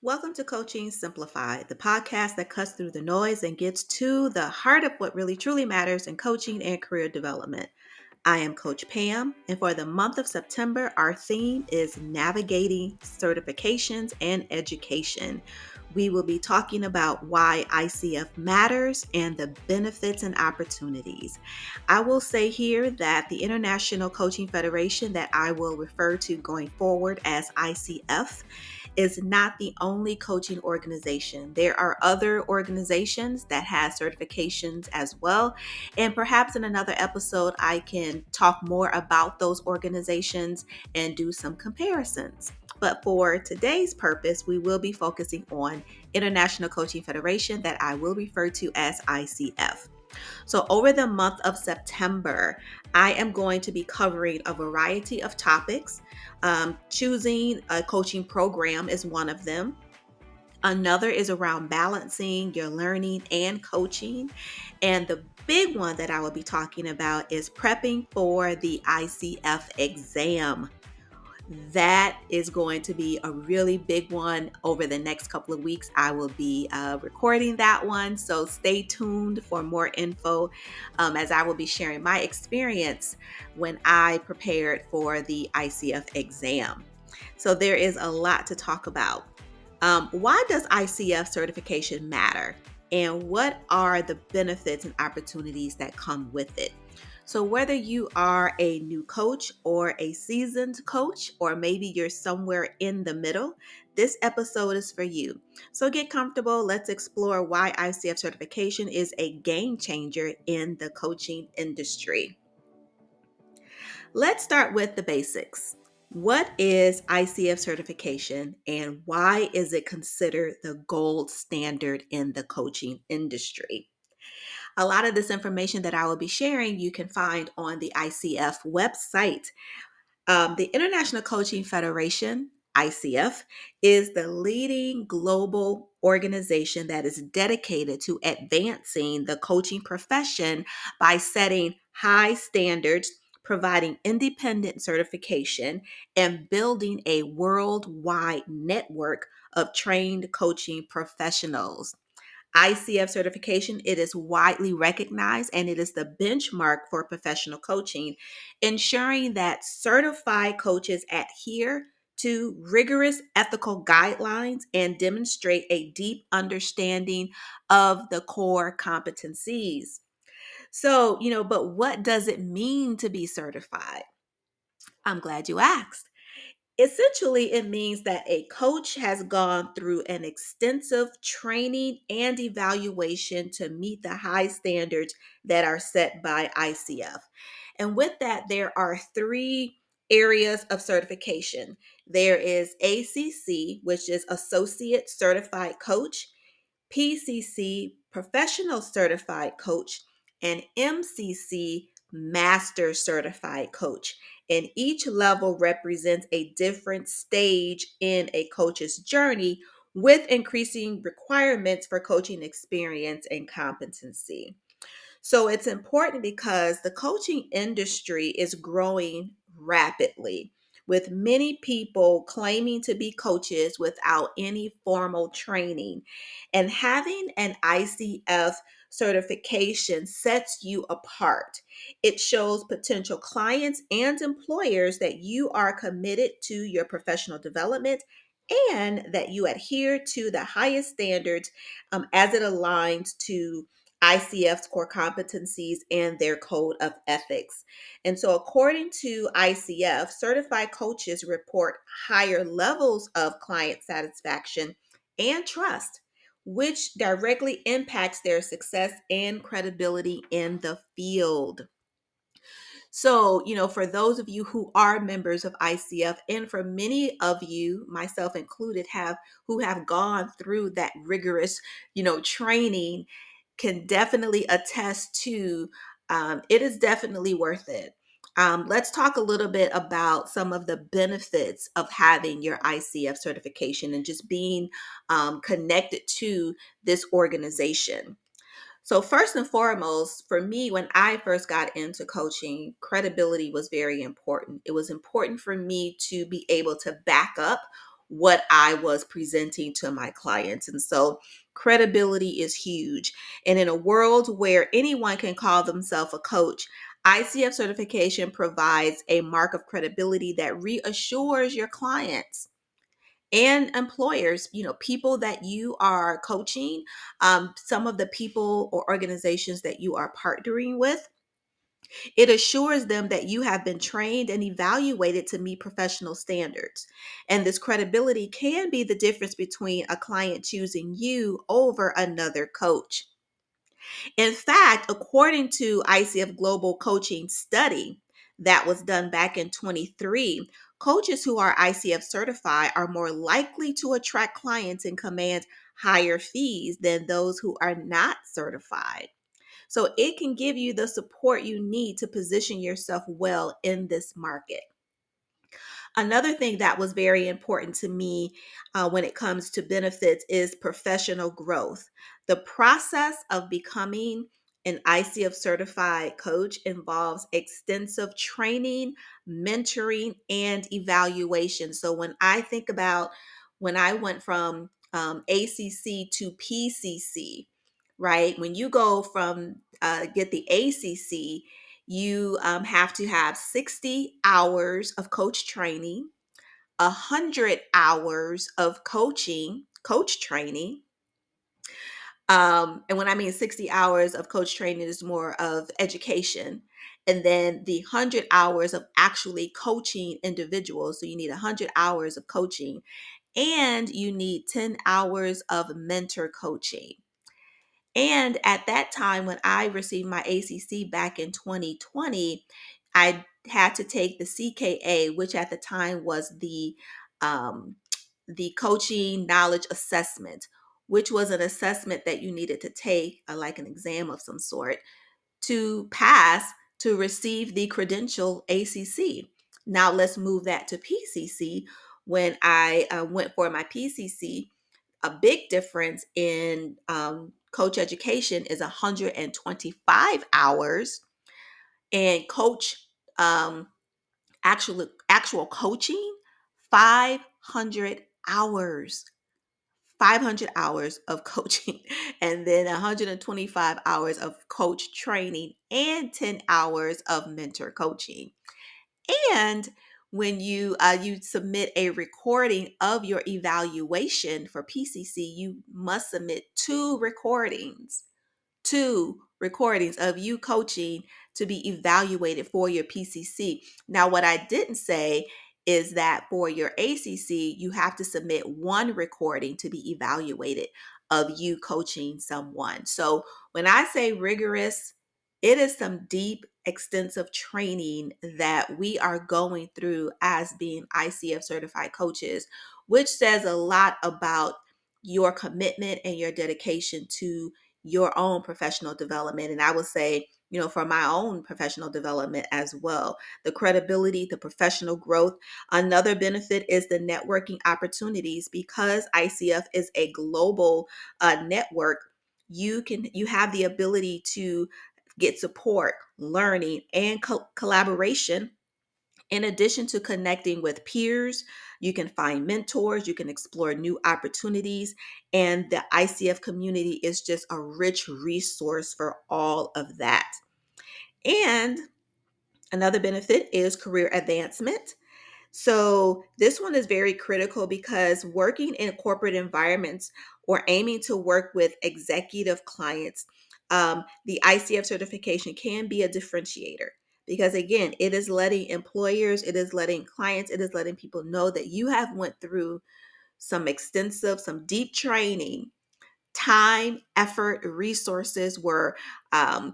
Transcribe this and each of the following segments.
Welcome to Coaching Simplified, the podcast that cuts through the noise and gets to the heart of what really truly matters in coaching and career development. I am Coach Pam, and for the month of September, our theme is navigating certifications and education. We will be talking about why ICF matters and the benefits and opportunities. I will say here that the International Coaching Federation, that I will refer to going forward as ICF, is not the only coaching organization. There are other organizations that have certifications as well. And perhaps in another episode, I can talk more about those organizations and do some comparisons. But for today's purpose, we will be focusing on International Coaching Federation, that I will refer to as ICF. So, over the month of September, I am going to be covering a variety of topics. Choosing a coaching program is one of them. Another is around balancing your learning and coaching. And the big one that I will be talking about is prepping for the ICF exam. That is going to be a really big one over the next couple of weeks. I will be recording that one, so stay tuned for more info as I will be sharing my experience when I prepared for the ICF exam. So there is a lot to talk about. Why does ICF certification matter? And what are the benefits and opportunities that come with it? So, whether you are a new coach or a seasoned coach, or maybe you're somewhere in the middle, this episode is for you. So, get comfortable. Let's explore why ICF certification is a game changer in the coaching industry. Let's start with the basics. What is ICF certification and why is it considered the gold standard in the coaching industry? A lot of this information that I will be sharing, you can find on the ICF website. The International Coaching Federation, ICF, is the leading global organization that is dedicated to advancing the coaching profession by setting high standards, providing independent certification, and building a worldwide network of trained coaching professionals. ICF certification, it is widely recognized and it is the benchmark for professional coaching, ensuring that certified coaches adhere to rigorous ethical guidelines and demonstrate a deep understanding of the core competencies. So, but what does it mean to be certified? I'm glad you asked. Essentially, it means that a coach has gone through an extensive training and evaluation to meet the high standards that are set by ICF. And with that, there are three areas of certification. There is ACC, which is Associate Certified Coach, PCC, Professional Certified Coach, and MCC, Master Certified Coach. And each level represents a different stage in a coach's journey with increasing requirements for coaching experience and competency. So it's important because the coaching industry is growing rapidly, with many people claiming to be coaches without any formal training. And having an ICF certification sets you apart. It shows potential clients and employers that you are committed to your professional development and that you adhere to the highest standards as it aligns to ICF's core competencies and their code of ethics. And so, according to ICF, certified coaches report higher levels of client satisfaction and trust, which directly impacts their success and credibility in the field. So, for those of you who are members of ICF, and for many of you, myself included, who have gone through that rigorous, training, can definitely attest to it is definitely worth it. Let's talk a little bit about some of the benefits of having your ICF certification and just being connected to this organization. So, first and foremost, for me, when I first got into coaching, credibility was very important. It was important for me to be able to back up what I was presenting to my clients. And so credibility is huge. And in a world where anyone can call themselves a coach, ICF certification provides a mark of credibility that reassures your clients and employers, people that you are coaching, some of the people or organizations that you are partnering with. It assures them that you have been trained and evaluated to meet professional standards. And this credibility can be the difference between a client choosing you over another coach. In fact, according to ICF Global Coaching Study that was done back in 23, coaches who are ICF certified are more likely to attract clients and command higher fees than those who are not certified. So it can give you the support you need to position yourself well in this market. Another thing that was very important to me when it comes to benefits is professional growth. The process of becoming an ICF certified coach involves extensive training, mentoring, and evaluation. So when I think about when I went from ACC to PCC, right? When you go from get the ACC, you have to have 60 hours of coach training, 100 hours of coach training. And when I mean 60 hours of coach training is more of education. And then the 100 hours of actually coaching individuals. So you need 100 hours of coaching and you need 10 hours of mentor coaching. And at that time, when I received my ACC back in 2020, I had to take the CKA, which at the time was um, the coaching knowledge assessment, which was an assessment that you needed to take, like an exam of some sort, to pass to receive the credential ACC. Now let's move that to PCC. When I went for my PCC, a big difference in coach education is 125 hours, and coach um, actual coaching 500 hours. 500 hours of coaching and then 125 hours of coach training and 10 hours of mentor coaching. And when you submit a recording of your evaluation for PCC, you must submit two recordings of you coaching to be evaluated for your PCC. Now, what I didn't say is that for your ACC, you have to submit one recording to be evaluated of you coaching someone. So when I say rigorous, it is some deep, extensive training that we are going through as being ICF certified coaches, which says a lot about your commitment and your dedication to your own professional development. And I would say, for my own professional development as well, the credibility, the professional growth. Another benefit is the networking opportunities. Because ICF is a global network, you have the ability to get support, learning, and collaboration. In addition to connecting with peers, you can find mentors, you can explore new opportunities, and the ICF community is just a rich resource for all of that. And another benefit is career advancement. So this one is very critical because working in corporate environments or aiming to work with executive clients, the ICF certification can be a differentiator because again, it is letting employers, it is letting clients, it is letting people know that you have went through some deep training. Time, effort, resources were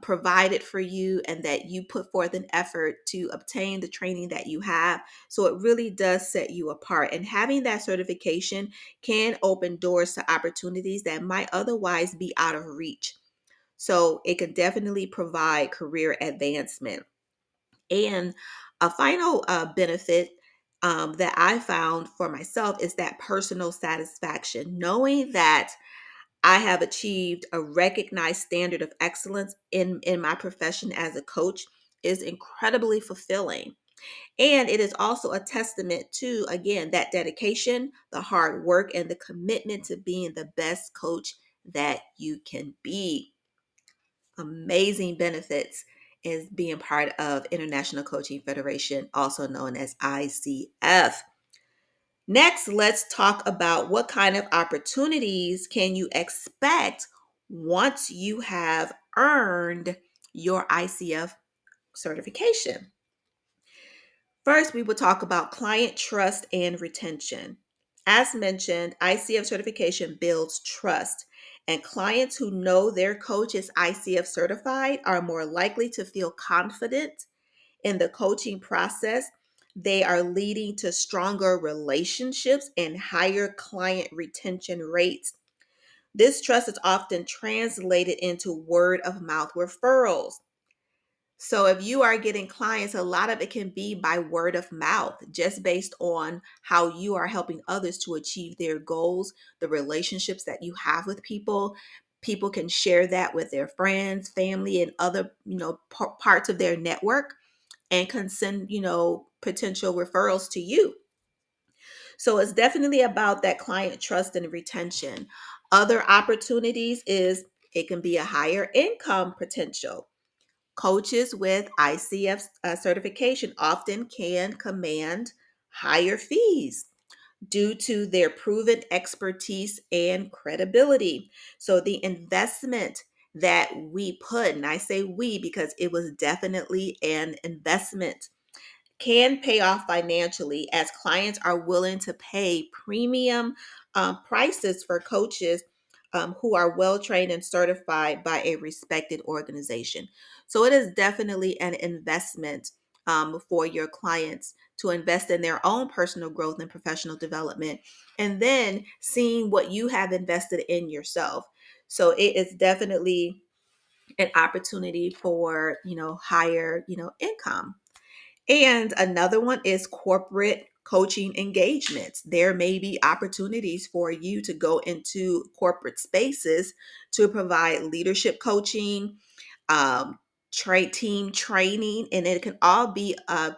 provided for you, and that you put forth an effort to obtain the training that you have. So it really does set you apart. And having that certification can open doors to opportunities that might otherwise be out of reach. So it can definitely provide career advancement. And a final benefit that I found for myself is that personal satisfaction, knowing that I have achieved a recognized standard of excellence in my profession as a coach is incredibly fulfilling. And it is also a testament to, again, that dedication, the hard work, and the commitment to being the best coach that you can be. Amazing benefits is being part of International Coaching Federation, also known as ICF. Next, let's talk about what kind of opportunities can you expect once you have earned your ICF certification. First, we will talk about client trust and retention. As mentioned, ICF certification builds trust, and clients who know their coach is ICF certified are more likely to feel confident in the coaching process. They are leading to stronger relationships and higher client retention rates. This trust is often translated into word of mouth referrals. So if you are getting clients, a lot of it can be by word of mouth, just based on how you are helping others to achieve their goals, the relationships that you have with people. People can share that with their friends, family, and other, parts of their network, and can send, potential referrals to you. So it's definitely about that client trust and retention. Other opportunities is it can be a higher income potential. Coaches with ICF certification often can command higher fees due to their proven expertise and credibility. So the investment that we put, and I say we because it was definitely an investment, can pay off financially as clients are willing to pay premium prices for coaches who are well trained and certified by a respected organization. So it is definitely an investment for your clients to invest in their own personal growth and professional development, and then seeing what you have invested in yourself. So it is definitely an opportunity for higher income. And another one is corporate coaching engagements. There may be opportunities for you to go into corporate spaces to provide leadership coaching, um, team training, and it can all be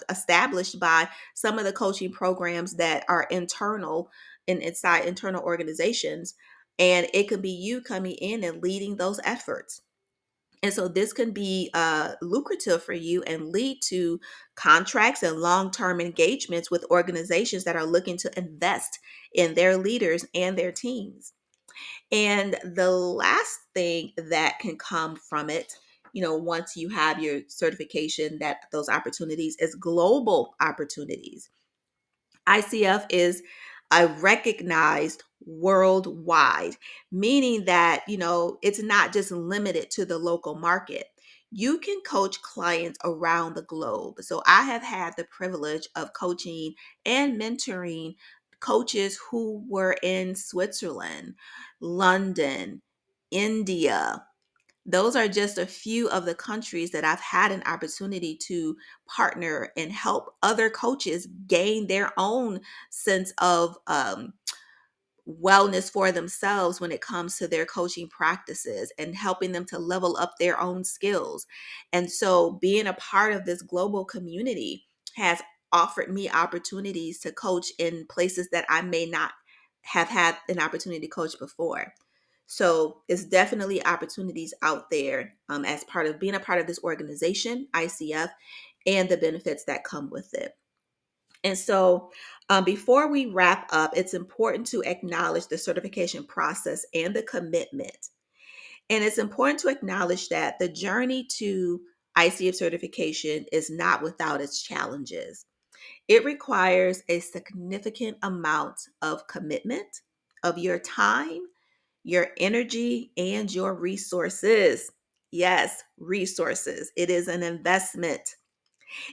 established by some of the coaching programs that are internal and inside internal organizations. And it could be you coming in and leading those efforts. And so this can be lucrative for you and lead to contracts and long-term engagements with organizations that are looking to invest in their leaders and their teams. And the last thing that can come from it, once you have your certification, that those opportunities is global opportunities. ICF is recognized worldwide, meaning that, it's not just limited to the local market. You can coach clients around the globe. So I have had the privilege of coaching and mentoring coaches who were in Switzerland, London, India. Those are just a few of the countries that I've had an opportunity to partner and help other coaches gain their own sense of wellness for themselves when it comes to their coaching practices and helping them to level up their own skills. And so being a part of this global community has offered me opportunities to coach in places that I may not have had an opportunity to coach before. So it's definitely opportunities out there as part of being a part of this organization, ICF, and the benefits that come with it. And so, before we wrap up, it's important to acknowledge the certification process and the commitment. And it's important to acknowledge that the journey to ICF certification is not without its challenges. It requires a significant amount of commitment of your time, your energy, and your resources. Yes, resources. It is an investment.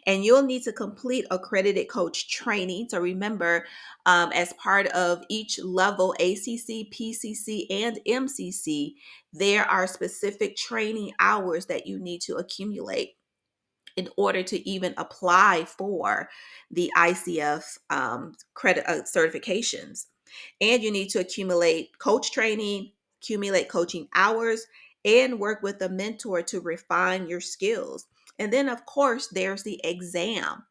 And you'll need to complete accredited coach training. So remember, as part of each level, ACC, PCC, and MCC, there are specific training hours that you need to accumulate in order to even apply for the ICF credit certifications. And you need to accumulate coach training, accumulate coaching hours, and work with a mentor to refine your skills. And then, of course, there's the exam.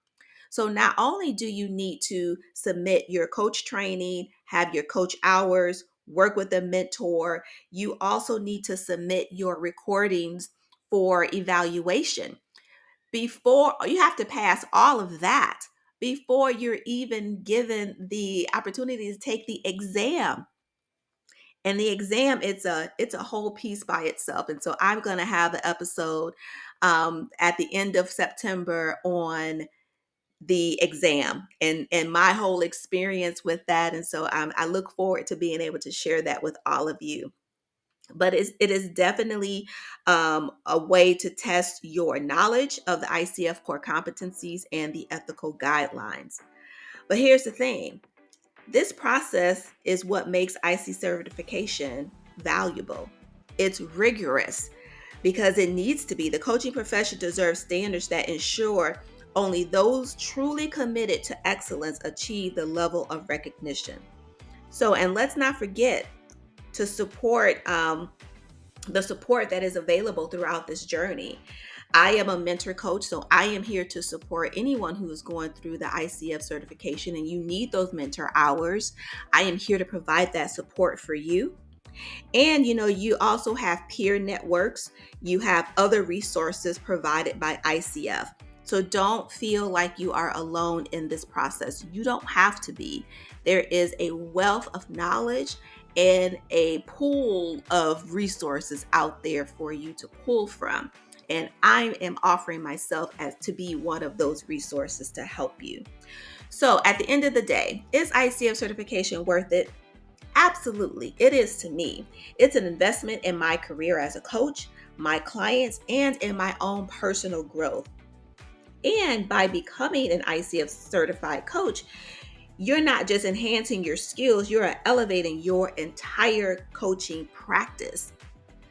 So not only do you need to submit your coach training, have your coach hours, work with a mentor, you also need to submit your recordings for evaluation. Before you have to pass all of that before you're even given the opportunity to take the exam. And the exam, it's a whole piece by itself. And so I'm going to have an episode at the end of September on the exam and my whole experience with that. And so I look forward to being able to share that with all of you. But it is definitely a way to test your knowledge of the ICF core competencies and the ethical guidelines. But here's the thing. This process is what makes IC certification valuable. It's rigorous because it needs to be. The coaching profession deserves standards that ensure only those truly committed to excellence achieve the level of recognition. So, and let's not forget to support the support that is available throughout this journey. I am a mentor coach, so I am here to support anyone who is going through the ICF certification and you need those mentor hours. I am here to provide that support for you. And you also have peer networks, you have other resources provided by ICF. So don't feel like you are alone in this process. You don't have to be. There is a wealth of knowledge and a pool of resources out there for you to pull from. And I am offering myself as to be one of those resources to help you. So at the end of the day, is ICF certification worth it? Absolutely, it is to me. It's an investment in my career as a coach, my clients, and in my own personal growth. And by becoming an ICF certified coach, you're not just enhancing your skills, you're elevating your entire coaching practice.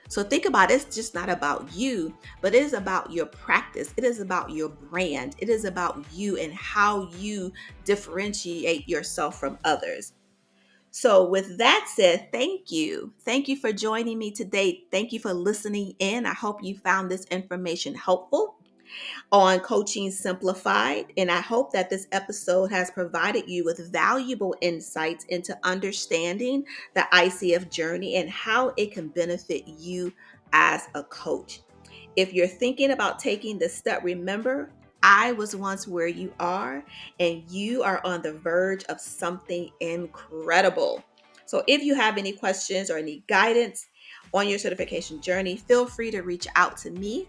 So think about it, it's just not about you, but it is about your practice. It is about your brand. It is about you and how you differentiate yourself from others. So, with that said, thank you. Thank you for joining me today. Thank you for listening in. I hope you found this information helpful on Coaching Simplified. And I hope that this episode has provided you with valuable insights into understanding the ICF journey and how it can benefit you as a coach. If you're thinking about taking this step, remember, I was once where you are, and you are on the verge of something incredible. So if you have any questions or any guidance on your certification journey, feel free to reach out to me.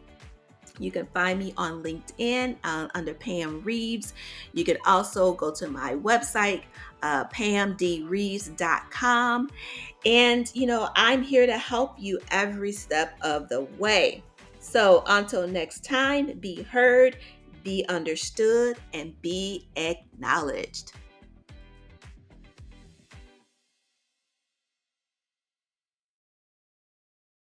You can find me on LinkedIn under Pam Reeves. You can also go to my website, pamdreeves.com. And, I'm here to help you every step of the way. So until next time, be heard, be understood, and be acknowledged.